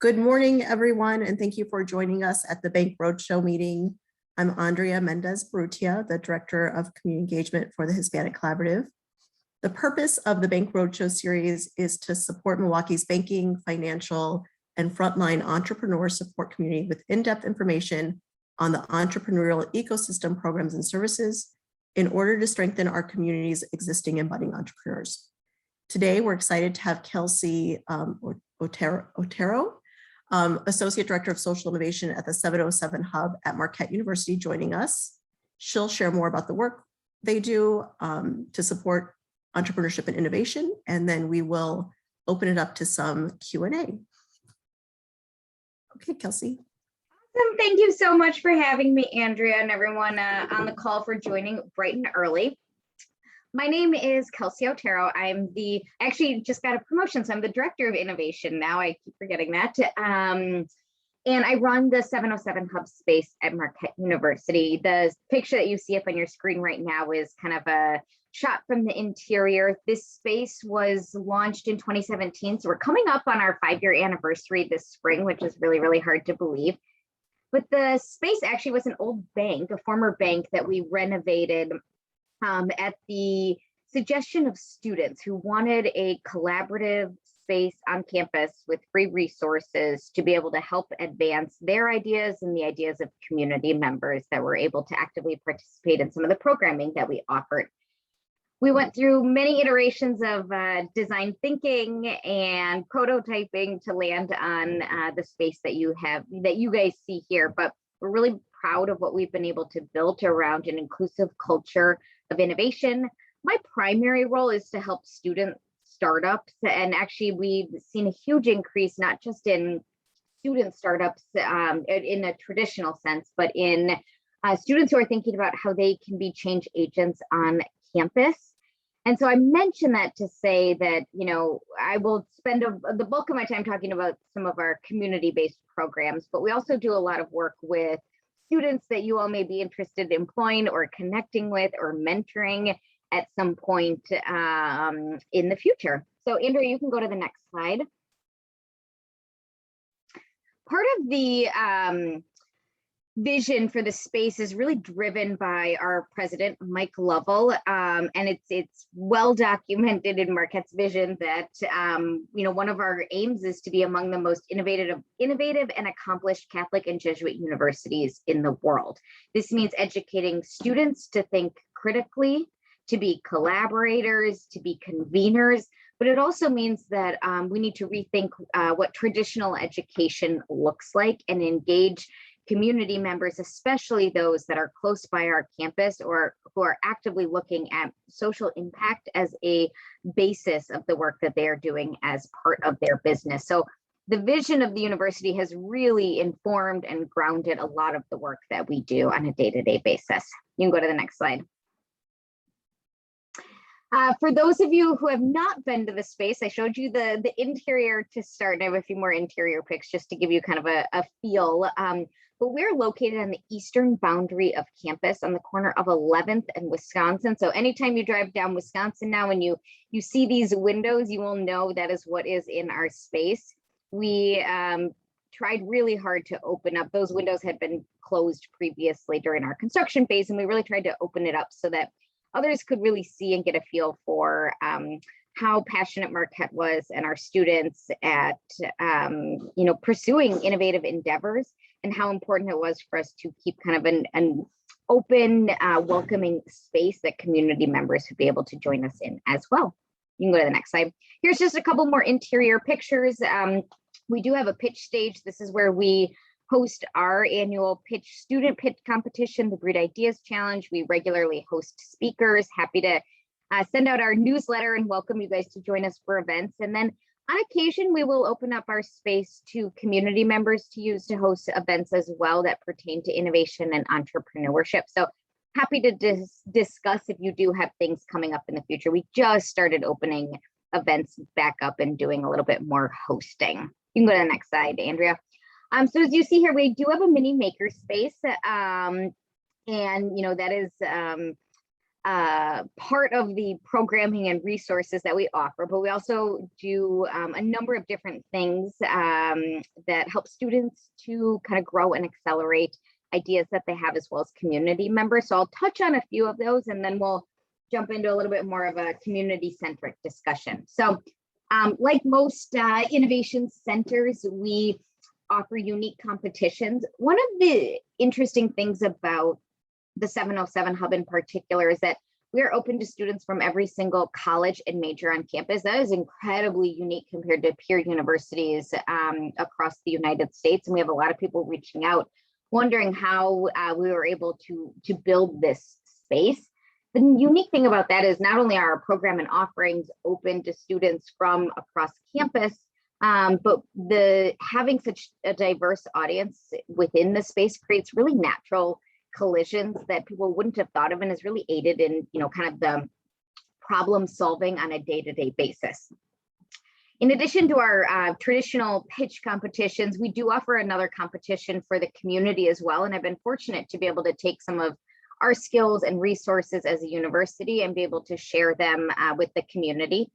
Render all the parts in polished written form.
Good morning, everyone, and thank you for joining us at the Bank Roadshow meeting. I'm Andrea Mendez-Barrutia, the Director of Community Engagement for the Hispanic Collaborative. The purpose of the Bank Roadshow series is to support Milwaukee's banking, financial, and frontline entrepreneur support community with in-depth information on the entrepreneurial ecosystem programs and services in order to strengthen our community's existing and budding entrepreneurs. Today, we're excited to have Kelsey Otero, Associate Director of Social Innovation at the 707 Hub at Marquette University, joining us. She'll share more about the work they do to support entrepreneurship and innovation, and then we will open it up to some Q&A. Okay, Kelsey. Awesome. Thank you so much for having me, Andrea, and everyone on the call for joining bright and early. My name is Kelsey Otero. Actually just got a promotion, so I'm the Director of Innovation now. I keep forgetting that. And I run the 707 Hub space at Marquette University. The picture that you see up on your screen right now is kind of a shot from the interior. This space was launched in 2017, so we're coming up on our 5-year anniversary this spring, which is really, really hard to believe. But the space actually was an old bank, a former bank that we renovated at the suggestion of students who wanted a collaborative space on campus with free resources to be able to help advance their ideas and the ideas of community members that were able to actively participate in some of the programming that we offered. We went through many iterations of design thinking and prototyping to land on the space that you guys see here, but we're really proud of what we've been able to build around an inclusive culture of innovation. My primary role is to help student startups, and actually we've seen a huge increase, not just in student startups in a traditional sense, but in students who are thinking about how they can be change agents on campus. And so I mentioned that to say that, you know, I will spend the bulk of my time talking about some of our community-based programs, but we also do a lot of work with students that you all may be interested in employing or connecting with or mentoring at some point in the future. So Andrea, you can go to the next slide. Part of the vision for the space is really driven by our president, Mike Lovell, and it's well documented in Marquettes Vision that you know, one of our aims is to be among the most innovative and accomplished Catholic and Jesuit universities in the world. This means educating students to think critically, to be collaborators, to be conveners, but it also means that we need to rethink what traditional education looks like and engage community members, especially those that are close by our campus or who are actively looking at social impact as a basis of the work that they are doing as part of their business. So the vision of the university has really informed and grounded a lot of the work that we do on a day-to-day basis. You can go to the next slide. For those of you who have not been to the space, I showed you the interior to start, and I have a few more interior pics just to give you kind of a feel. But we're located on the eastern boundary of campus on the corner of 11th and Wisconsin. So anytime you drive down Wisconsin now and you see these windows, you will know that is what is in our space. We tried really hard to open up. Those windows had been closed previously during our construction phase, and we really tried to open it up so that others could really see and get a feel for how passionate Marquette was and our students at you know, pursuing innovative endeavors, and how important it was for us to keep kind of an open, welcoming space that community members would be able to join us in as well. You can go to the next slide. Here's just a couple more interior pictures. We do have a pitch stage. This is where we host our annual student pitch competition, the Great Ideas Challenge. We regularly host speakers. Happy to send out our newsletter and welcome you guys to join us for events. And then on occasion, we will open up our space to community members to use to host events as well that pertain to innovation and entrepreneurship. So happy to discuss if you do have things coming up in the future. We just started opening events back up and doing a little bit more hosting. You can go to the next slide, Andrea. So as you see here, we do have a mini makerspace, and you know, that is part of the programming and resources that we offer, but we also do a number of different things that help students to kind of grow and accelerate ideas that they have, as well as community members. So I'll touch on a few of those, and then we'll jump into a little bit more of a community-centric discussion. So like most innovation centers, we offer unique competitions. One of the interesting things about the 707 Hub in particular is that we are open to students from every single college and major on campus. That is incredibly unique compared to peer universities across the United States. And we have a lot of people reaching out, wondering how we were able to build this space. The unique thing about that is not only are our program and offerings open to students from across campus, but having such a diverse audience within the space creates really natural collisions that people wouldn't have thought of, and has really aided in, kind of the problem solving on a day-to-day basis. In addition to our traditional pitch competitions, we do offer another competition for the community as well. And I've been fortunate to be able to take some of our skills and resources as a university and be able to share them with the community.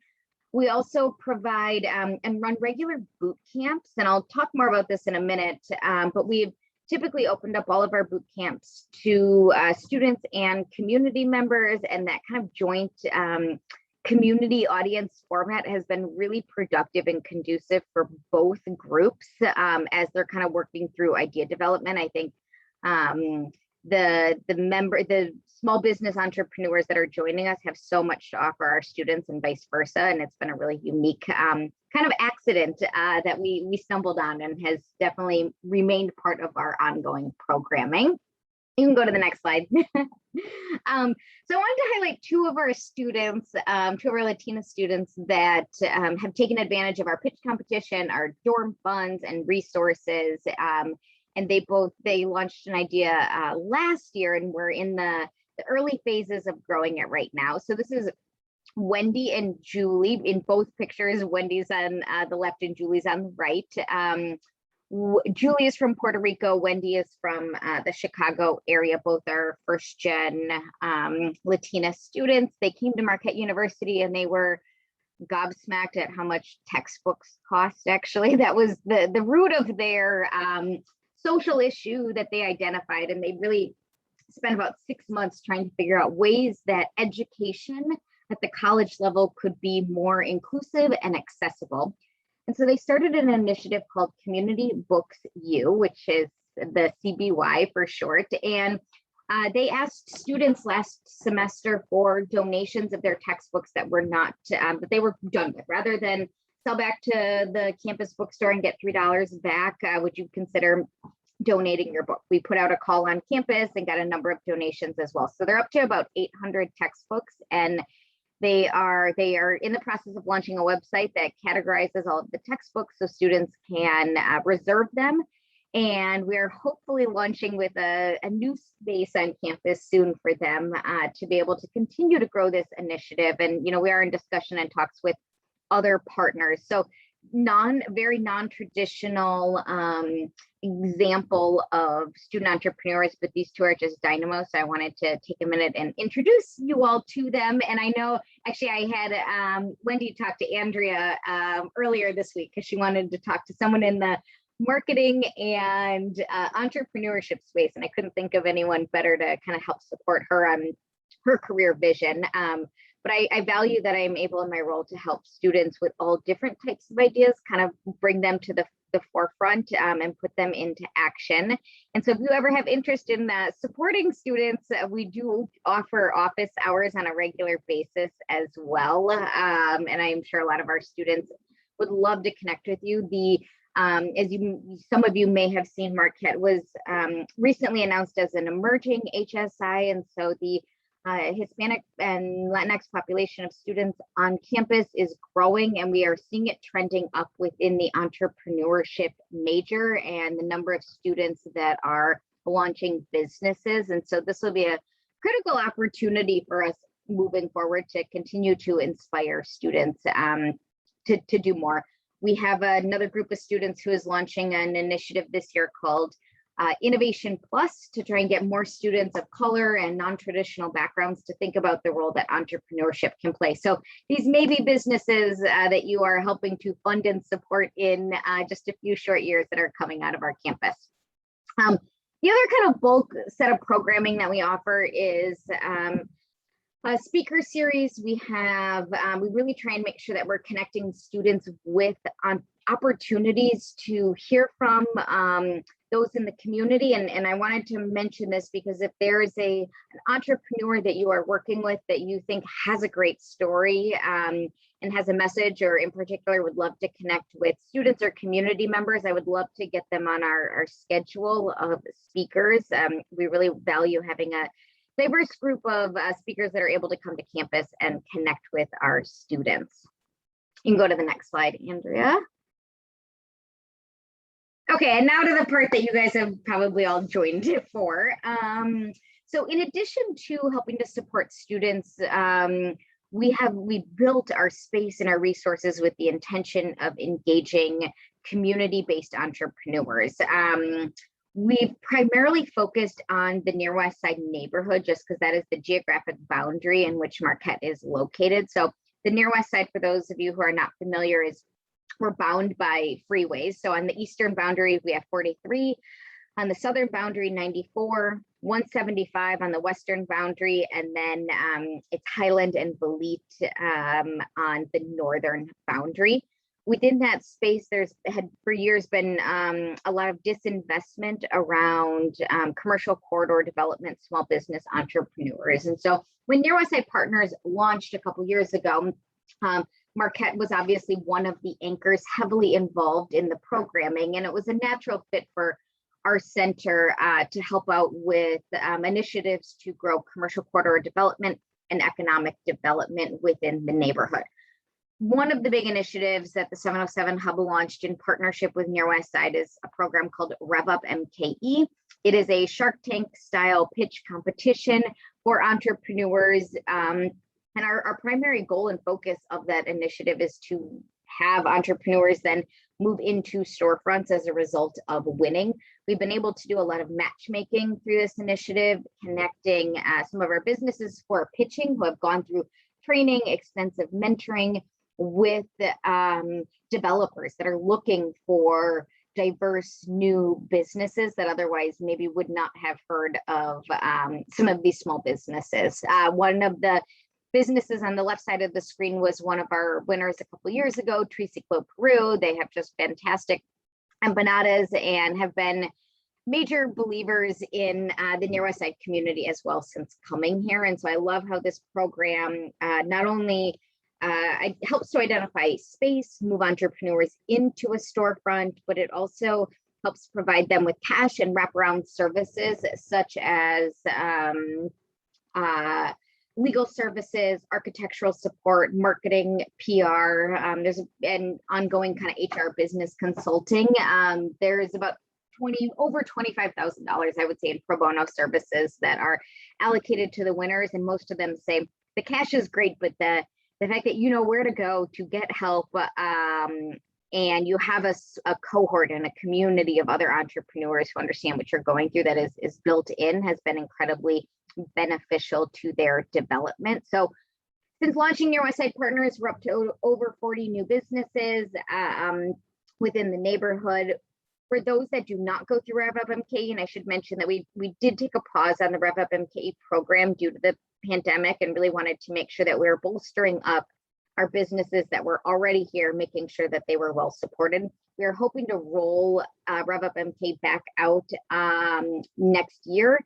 We also provide and run regular boot camps, and I'll talk more about this in a minute, but we've typically opened up all of our boot camps to students and community members, and that kind of joint community audience format has been really productive and conducive for both groups as they're kind of working through idea development. I think the small business entrepreneurs that are joining us have so much to offer our students, and vice versa. And it's been a really unique kind of accident that we stumbled on, and has definitely remained part of our ongoing programming. You can go to the next slide. So I wanted to highlight two of our students, two of our Latina students that have taken advantage of our pitch competition, our dorm funds and resources. And they launched an idea last year, and we're in the early phases of growing it right now. So this is Wendy and Julie in both pictures. Wendy's on the left and Julie's on the right. Julie is from Puerto Rico. Wendy is from the Chicago area. Both are first gen Latina students. They came to Marquette University and they were gobsmacked at how much textbooks cost. Actually, that was the root of their social issue that they identified, and they really spent about 6 months trying to figure out ways that education at the college level could be more inclusive and accessible. And so they started an initiative called Community Books U, which is the CBY for short. And they asked students last semester for donations of their textbooks that were not, that they were done with. Rather than sell back to the campus bookstore and get $3 back, would you consider donating your book? We put out a call on campus and got a number of donations as well. So they're up to about 800 textbooks, and they are in the process of launching a website that categorizes all of the textbooks so students can reserve them. And we're hopefully launching with a new space on campus soon for them to be able to continue to grow this initiative. And, we are in discussion and talks with other partners. So very non-traditional example of student entrepreneurs, but these two are just dynamos. So I wanted to take a minute and introduce you all to them. And I know, actually, I had Wendy talk to Andrea earlier this week because she wanted to talk to someone in the marketing and entrepreneurship space. And I couldn't think of anyone better to kind of help support her on her career vision. But I value that I'm able in my role to help students with all different types of ideas, kind of bring them to the forefront and put them into action. And so if you ever have interest in supporting students, we do offer office hours on a regular basis as well. And I am sure a lot of our students would love to connect with you. Some of you may have seen, Marquette was recently announced as an emerging HSI. And so the Hispanic and Latinx population of students on campus is growing, and we are seeing it trending up within the entrepreneurship major and the number of students that are launching businesses. And so this will be a critical opportunity for us moving forward to continue to inspire students to do more. We have another group of students who is launching an initiative this year called Innovation Plus to try and get more students of color and non-traditional backgrounds to think about the role that entrepreneurship can play. So these may be businesses that you are helping to fund and support in just a few short years that are coming out of our campus. The other kind of bulk set of programming that we offer is a speaker series. We really try and make sure that we're connecting students with opportunities to hear from those in the community. And I wanted to mention this because if there is an entrepreneur that you are working with that you think has a great story and has a message, or in particular would love to connect with students or community members, I would love to get them on our schedule of speakers. We really value having a diverse group of speakers that are able to come to campus and connect with our students. You can go to the next slide, Andrea. Okay, and now to the part that you guys have probably all joined for. So in addition to helping to support students, we built our space and our resources with the intention of engaging community-based entrepreneurs. We've primarily focused on the Near West Side neighborhood, just because that is the geographic boundary in which Marquette is located. So the Near West Side, for those of you who are not familiar, is we're bound by freeways. So on the eastern boundary, we have 43. On the southern boundary, 94, 175 on the western boundary, and then it's Highland and Belit on the northern boundary. Within that space, had for years been a lot of disinvestment around commercial corridor development, small business entrepreneurs. And so when Near West Side Partners launched a couple years ago, Marquette was obviously one of the anchors heavily involved in the programming, and it was a natural fit for our center to help out with initiatives to grow commercial corridor development and economic development within the neighborhood. One of the big initiatives that the 707 Hub launched in partnership with Near West Side is a program called Rev Up MKE. It is a Shark Tank style pitch competition for entrepreneurs. And our primary goal and focus of that initiative is to have entrepreneurs then move into storefronts as a result of winning. We've been able to do a lot of matchmaking through this initiative, connecting some of our businesses who are pitching, who have gone through training, extensive mentoring with developers that are looking for diverse new businesses that otherwise maybe would not have heard of some of these small businesses. One of the businesses on the left side of the screen was one of our winners a couple of years ago, Triciclo Peru. They have just fantastic empanadas and have been major believers in the Near West Side community as well since coming here. And so I love how this program not only helps to identify space, move entrepreneurs into a storefront, but it also helps provide them with cash and wraparound services such as legal services, architectural support, marketing, PR. There's an ongoing kind of HR business consulting. There's about over $25,000, I would say, in pro bono services that are allocated to the winners. And most of them say the cash is great, but the fact that you know where to go to get help and you have a cohort and a community of other entrepreneurs who understand what you're going through that is built in has been incredibly beneficial to their development. So since launching Near West Side Partners, we're up to over 40 new businesses within the neighborhood. For those that do not go through Rev Up MKE, and I should mention that we did take a pause on the Rev Up MKE program due to the pandemic and really wanted to make sure that we were bolstering up our businesses that were already here, making sure that they were well supported. We are hoping to roll Rev Up MKE back out next year,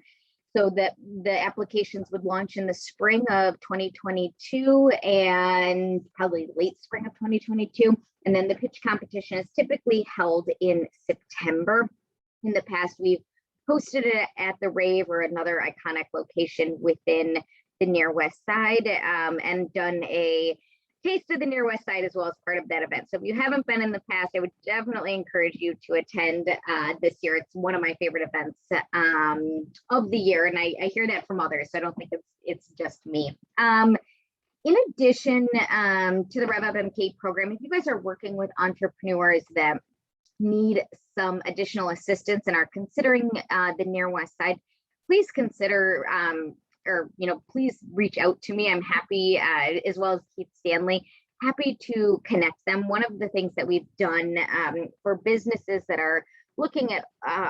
so that the applications would launch in the spring of 2022 and probably late spring of 2022. And then the pitch competition is typically held in September. In the past, we've hosted it at the Rave or another iconic location within the Near West Side and done a taste of the Near West Side as well as part of that event. So if you haven't been in the past, I would definitely encourage you to attend this year. It's one of my favorite events of the year, and I hear that from others, so I don't think it's just me. In addition to the Rev Up MK program, if you guys are working with entrepreneurs that need some additional assistance and are considering the near west side, please consider or please reach out to me. I'm happy, as well as Keith Stanley, happy to connect them. One of the things that we've done for businesses that are looking at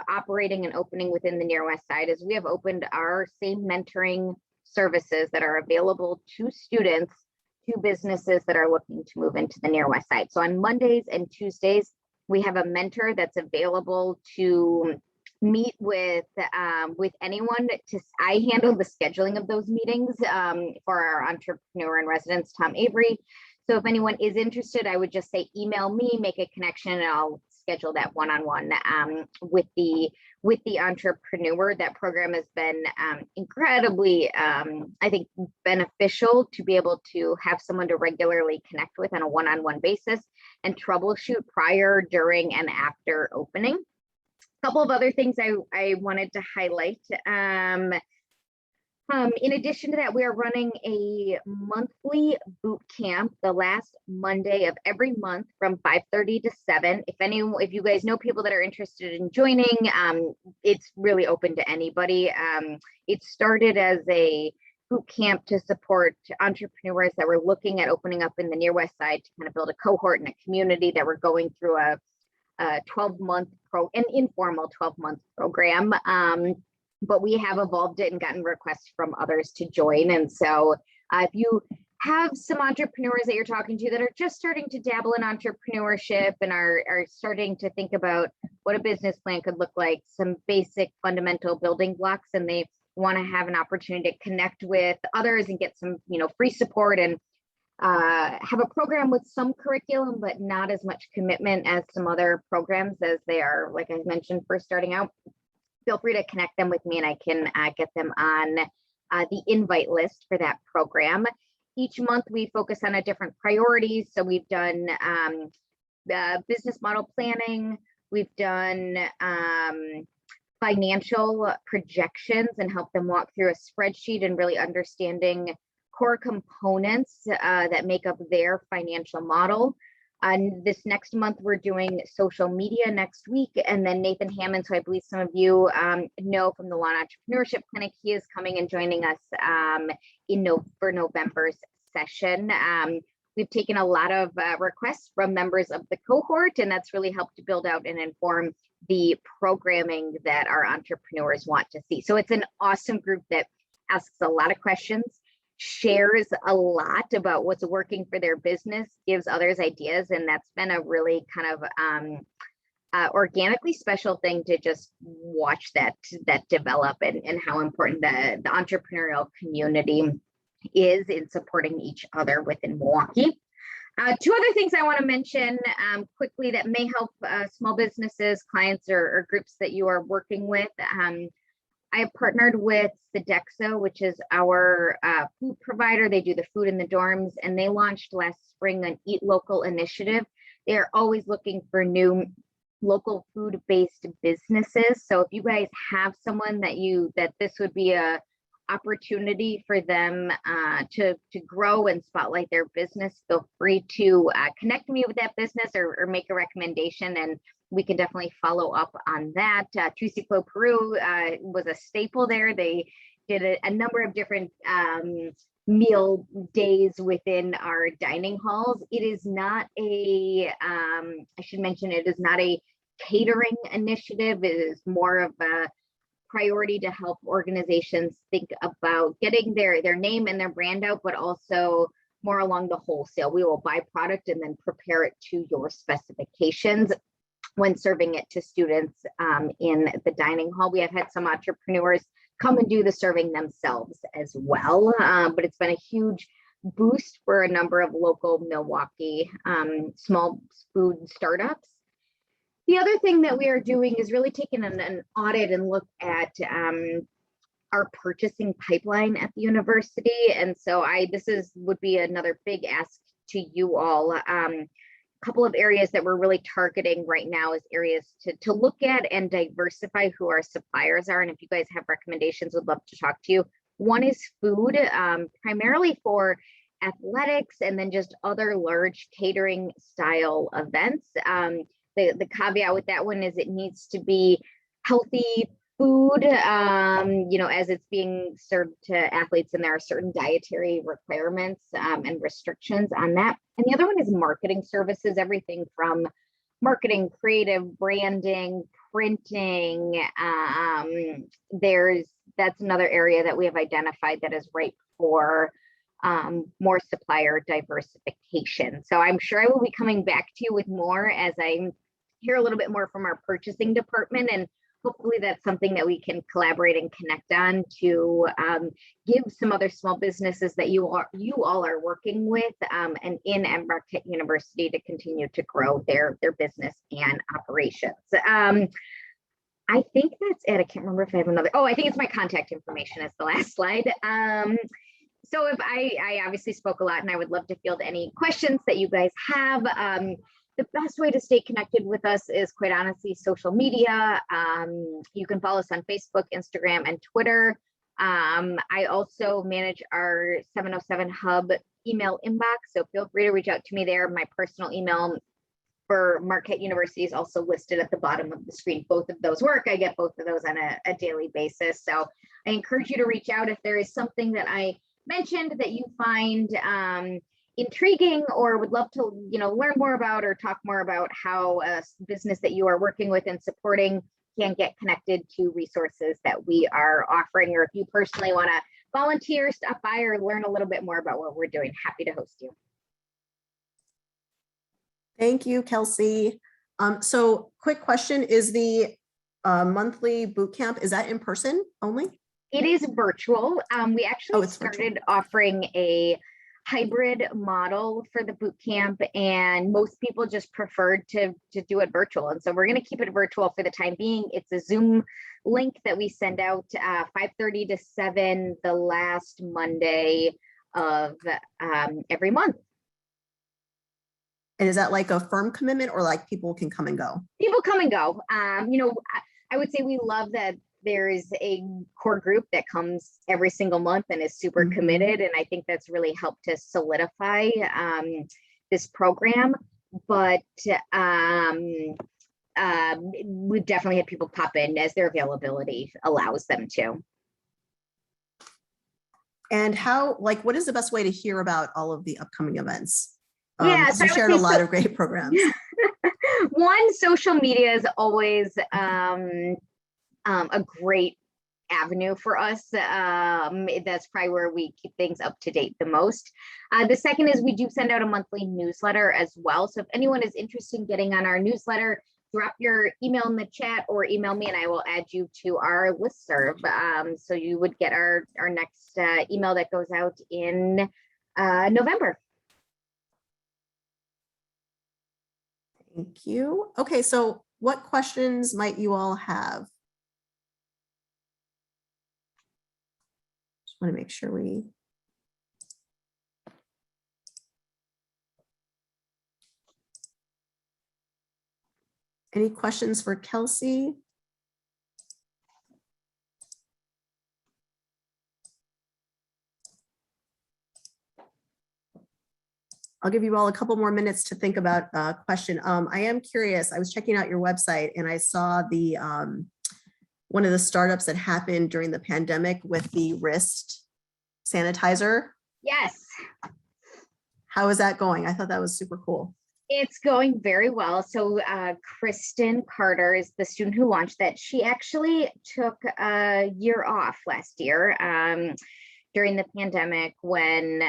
operating and opening within the near west side is we have opened our same mentoring services that are available to students to businesses that are looking to move into the near west side. So on Mondays and Tuesdays, we have a mentor that's available to meet with anyone. I handle the scheduling of those meetings for our entrepreneur in residence, Tom Avery. So if anyone is interested, I would just say email me, make a connection, and I'll schedule that one-on-one with the entrepreneur. That program has been incredibly, I think, beneficial to be able to have someone to regularly connect with on a one-on-one basis and troubleshoot prior, during, and after opening. A couple of other things I wanted to highlight. In addition to that, we are running a monthly boot camp the last Monday of every month from 5:30 to 7. If you guys know people that are interested in joining, it's really open to anybody. It started as a boot camp to support entrepreneurs that were looking at opening up in the near west side to kind of build a cohort and a community that were going through a 12-month an informal 12-month program. But we have evolved it and gotten requests from others to join. And so if you have some entrepreneurs that you're talking to that are just starting to dabble in entrepreneurship and are starting to think about what a business plan could look like, some basic fundamental building blocks, and they want to have an opportunity to connect with others and get some free support and have a program with some curriculum, but not as much commitment as some other programs, as they are, like I mentioned, first starting out, feel free to connect them with me and I can get them on the invite list for that program. Each month we focus on a different priorities. So we've done business model planning, we've done financial projections and help them walk through a spreadsheet and really understanding core components that make up their financial model. This next month, we're doing social media next week. And then Nathan Hammond, who I believe some of you know from the Lawn Entrepreneurship Clinic, he is coming and joining us for November's session. We've taken a lot of requests from members of the cohort, and that's really helped to build out and inform the programming that our entrepreneurs want to see. So it's an awesome group that asks a lot of questions, shares a lot about what's working for their business, gives others ideas, and that's been a really kind of organically special thing to just watch that develop and how important the entrepreneurial community is in supporting each other within Milwaukee. Two other things I want to mention quickly that may help small businesses, clients, or groups that you are working with. I have partnered with Sodexo, which is our food provider. They do the food in the dorms, and they launched last spring an Eat Local initiative. They're always looking for new local food-based businesses. So if you guys have someone that this would be a opportunity for them to grow and spotlight their business, feel free to connect me with that business or make a recommendation, and we can definitely follow up on that. Triciclo Peru was a staple there. They did a number of different meal days within our dining halls. It is not I should mention, it is not a catering initiative. It is more of a priority to help organizations think about getting their name and their brand out, but also more along the wholesale. We will buy product and then prepare it to your specifications when serving it to students in the dining hall. We have had some entrepreneurs come and do the serving themselves as well, but it's been a huge boost for a number of local Milwaukee small food startups. The other thing that we are doing is really taking an audit and look at our purchasing pipeline at the university. And so would be another big ask to you all. Couple of areas that we're really targeting right now is areas to look at and diversify who our suppliers are. And if you guys have recommendations, would love to talk to you. One is food, primarily for athletics and then just other large catering style events. the caveat with that one is it needs to be healthy food, as it's being served to athletes, and there are certain dietary requirements and restrictions on that. And the other one is marketing services, everything from marketing, creative, branding, printing. That's another area that we have identified that is ripe for more supplier diversification. So I'm sure I will be coming back to you with more as I hear a little bit more from our purchasing department, and hopefully that's something that we can collaborate and connect on to give some other small businesses that you all are working with and in at Marquette University to continue to grow their business and operations. I think that's it. I can't remember if I have another. Oh, I think it's my contact information as the last slide. So if I obviously spoke a lot, and I would love to field any questions that you guys have. The best way to stay connected with us is, quite honestly, social media. You can follow us on Facebook, Instagram, and Twitter. I also manage our 707 Hub email inbox, so feel free to reach out to me there. My personal email for Marquette University is also listed at the bottom of the screen. Both of those work. I get both of those on a daily basis. So I encourage you to reach out if there is something that I mentioned that you find intriguing or would love to learn more about or talk more about how a business that you are working with and supporting can get connected to resources that we are offering, or if you personally want to volunteer, stop by, or learn a little bit more about what we're doing, happy to host you. Thank you, Kelsey. So quick question, is the monthly boot camp, is that in person only? It is virtual. We actually started offering a hybrid model for the boot camp, and most people just preferred to do it virtual. And so we're going to keep it virtual for the time being. It's a Zoom link that we send out 5:30 to 7 the last Monday of every month. And is that like a firm commitment, or like people can come and go? People come and go. I would say we love that there's a core group that comes every single month and is super committed. And I think that's really helped to solidify this program. But we've definitely had people pop in as their availability allows them to. And what is the best way to hear about all of the upcoming events? So you shared a lot of great programs. One, social media is always a great avenue for us. That's probably where we keep things up to date the most. The second is we do send out a monthly newsletter as well. So if anyone is interested in getting on our newsletter, drop your email in the chat or email me and I will add you to our listserv. So you would get our next email that goes out in November. Thank you. Okay, so what questions might you all have? Just want to make sure we. Any questions for Kelsey? I'll give you all a couple more minutes to think about a question. I am curious. I was checking out your website and I saw the one of the startups that happened during the pandemic with the wrist sanitizer. Yes. How is that going? I thought that was super cool. It's going very well. So Kristen Carter is the student who launched that. She actually took a year off last year during the pandemic when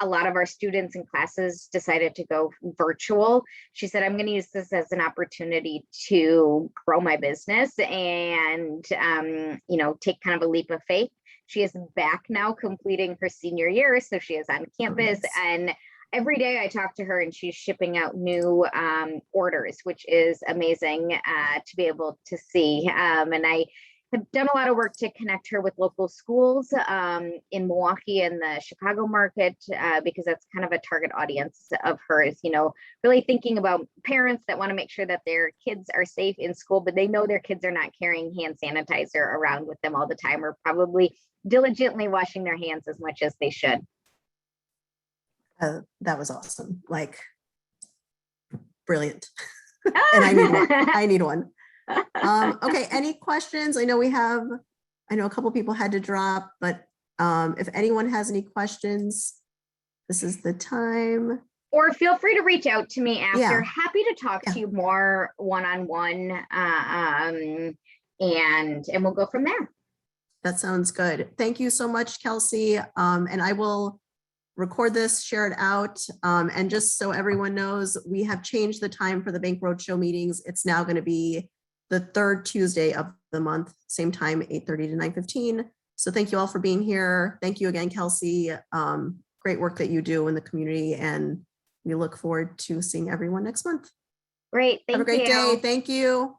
a lot of our students and classes decided to go virtual. She said, I'm going to use this as an opportunity to grow my business and, take kind of a leap of faith. She is back now completing her senior year. So she is on campus and every day I talk to her and she's shipping out new orders, which is amazing to be able to see. And I have done a lot of work to connect her with local schools in Milwaukee and the Chicago market because that's kind of a target audience of hers, really thinking about parents that want to make sure that their kids are safe in school, but they know their kids are not carrying hand sanitizer around with them all the time or probably diligently washing their hands as much as they should. That was awesome. Like brilliant. And I need one. I need one. Okay, any questions? I know a couple people had to drop, but if anyone has any questions, this is the time. Or feel free to reach out to me after. Yeah. Happy to talk to you more one-on-one, and we'll go from there. That sounds good. Thank you so much, Kelsey. And I will record this, share it out. And just so everyone knows, we have changed the time for the Bank Roadshow meetings. It's now going to be the third Tuesday of the month, same time, 8:30 to 9:15. So thank you all for being here. Thank you again, Kelsey. Great work that you do in the community, and we look forward to seeing everyone next month. Great. Thank you. Have a great day. Thank you.